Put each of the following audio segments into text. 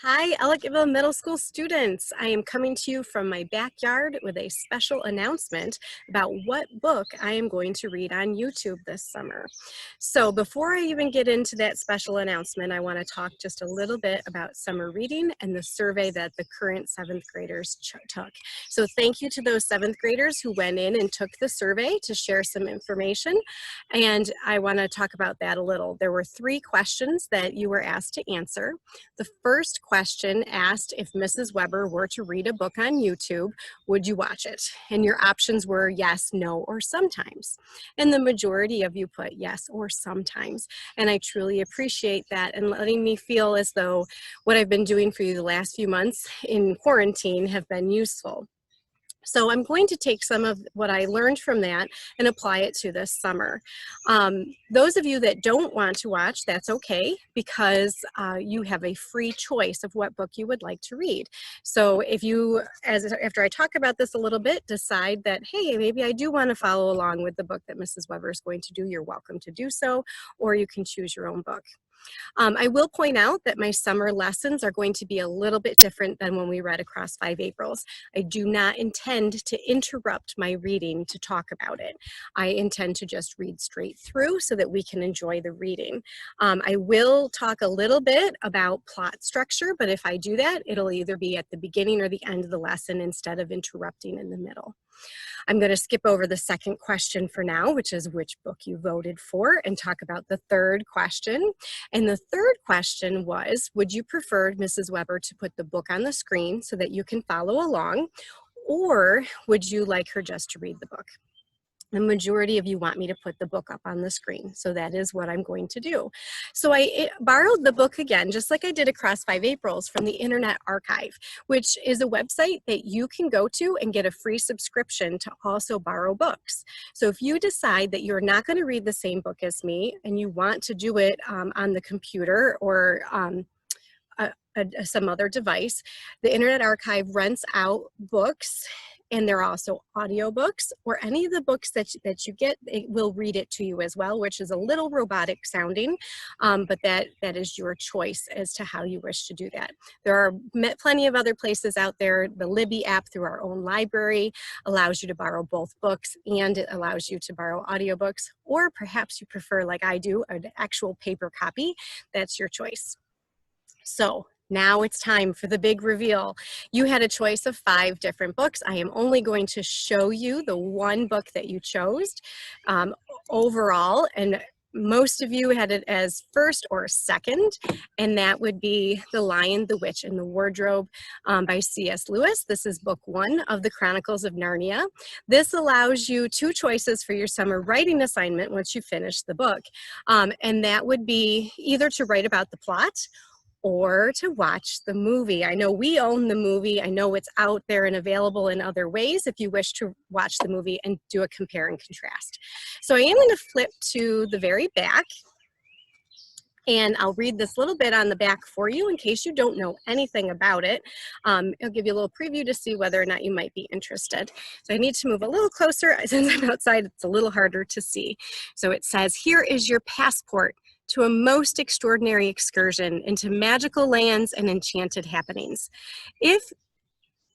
Hi, Ellicottville Middle School students. I am coming to you from my backyard with a special announcement about what book I am going to read on YouTube this summer. So before I even get into that special announcement, I want to talk just a little bit about summer reading and the survey that the current 7th graders took. So thank you to those 7th graders who went in and took the survey to share some information. And I want to talk about that a little. There were 3 questions that you were asked to answer. The first question asked if Mrs. Weber were to read a book on YouTube, would you watch it? And your options were yes, no, or sometimes. And the majority of you put yes or sometimes. And I truly appreciate that and letting me feel as though what I've been doing for you the last few months in quarantine have been useful. So I'm going to take some of what I learned from that and apply it to this summer. Those of you that don't want to watch, that's okay, because you have a free choice of what book you would like to read. So if you, after I talk about this a little bit, decide that, hey, maybe I do want to follow along with the book that Mrs. Weber is going to do, you're welcome to do so, or you can choose your own book. I will point out that my summer lessons are going to be a little bit different than when we read across 5 Aprils. I do not intend to interrupt my reading to talk about it. I intend to just read straight through so that we can enjoy the reading. I will talk a little bit about plot structure, but if I do that, it'll either be at the beginning or the end of the lesson instead of interrupting in the middle. I'm going to skip over the second question for now, which is which book you voted for, and talk about the third question. And the third question was, would you prefer Mrs. Weber to put the book on the screen so that you can follow along, or would you like her just to read the book? The majority of you want me to put the book up on the screen, so that is what I'm going to do. So I borrowed the book again, just like I did across 5 Aprils, from the Internet Archive, which is a website that you can go to and get a free subscription to also borrow books. So if you decide that you're not going to read the same book as me and you want to do it on the computer or some other device, the Internet Archive rents out books, and there are also audiobooks, or any of the books that you get, it will read it to you as well, which is a little robotic sounding, but that is your choice as to how you wish to do that. There are plenty of other places out there. The Libby app through our own library allows you to borrow both books, and it allows you to borrow audiobooks, or perhaps you prefer, like I do, an actual paper copy. That's your choice. So now it's time for the big reveal. You had a choice of 5 different books. I am only going to show you the one book that you chose overall, and most of you had it as first or second, and that would be The Lion, the Witch, and the Wardrobe by C.S. Lewis. This is book 1 of the Chronicles of Narnia. This allows you 2 choices for your summer writing assignment once you finish the book, and that would be either to write about the plot or to watch the movie. I know we own the movie. I know it's out there and available in other ways if you wish to watch the movie and do a compare and contrast. So I am going to flip to the very back, and I'll read this little bit on the back for you in case you don't know anything about it. I'll give you a little preview to see whether or not you might be interested. So I need to move a little closer. Since I'm outside, it's a little harder to see. So it says, here is your passport to a most extraordinary excursion into magical lands and enchanted happenings. If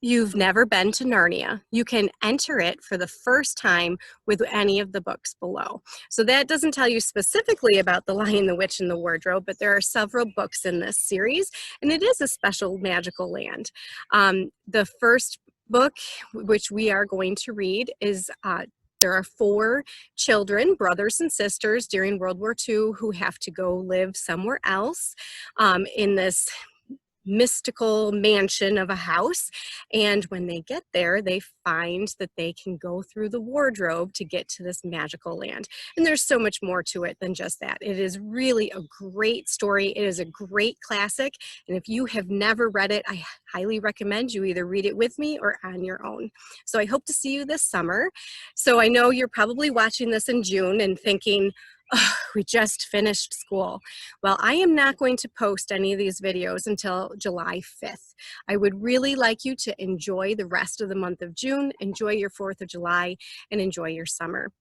you've never been to Narnia, you can enter it for the first time with any of the books below. So that doesn't tell you specifically about The Lion, the Witch, and the Wardrobe, but there are several books in this series, and it is a special magical land. The first book, which we are going to read, is there are 4 children, brothers and sisters, during World War II who have to go live somewhere else in this mystical mansion of a house, and when they get there they find that they can go through the wardrobe to get to this magical land. And there's so much more to it than just that. It is really a great story. It is a great classic, and if you have never read it, I highly recommend you either read it with me or on your own. So I hope to see you this summer. So I know you're probably watching this in June and thinking, oh, we just finished school. Well, I am not going to post any of these videos until July 5th. I would really like you to enjoy the rest of the month of June, enjoy your 4th of July, and enjoy your summer.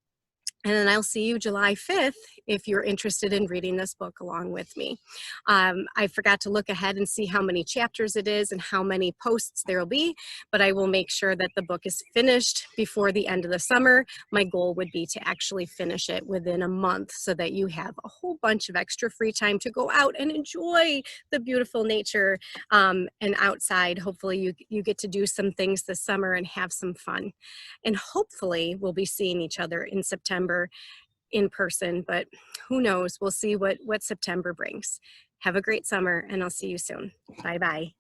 And then I'll see you July 5th if you're interested in reading this book along with me. I forgot to look ahead and see how many chapters it is and how many posts there will be, but I will make sure that the book is finished before the end of the summer. My goal would be to actually finish it within a month so that you have a whole bunch of extra free time to go out and enjoy the beautiful nature and outside. Hopefully you get to do some things this summer and have some fun. And hopefully we'll be seeing each other in September in person, but who knows? We'll see what September brings. Have a great summer, and I'll see you soon. Bye-bye.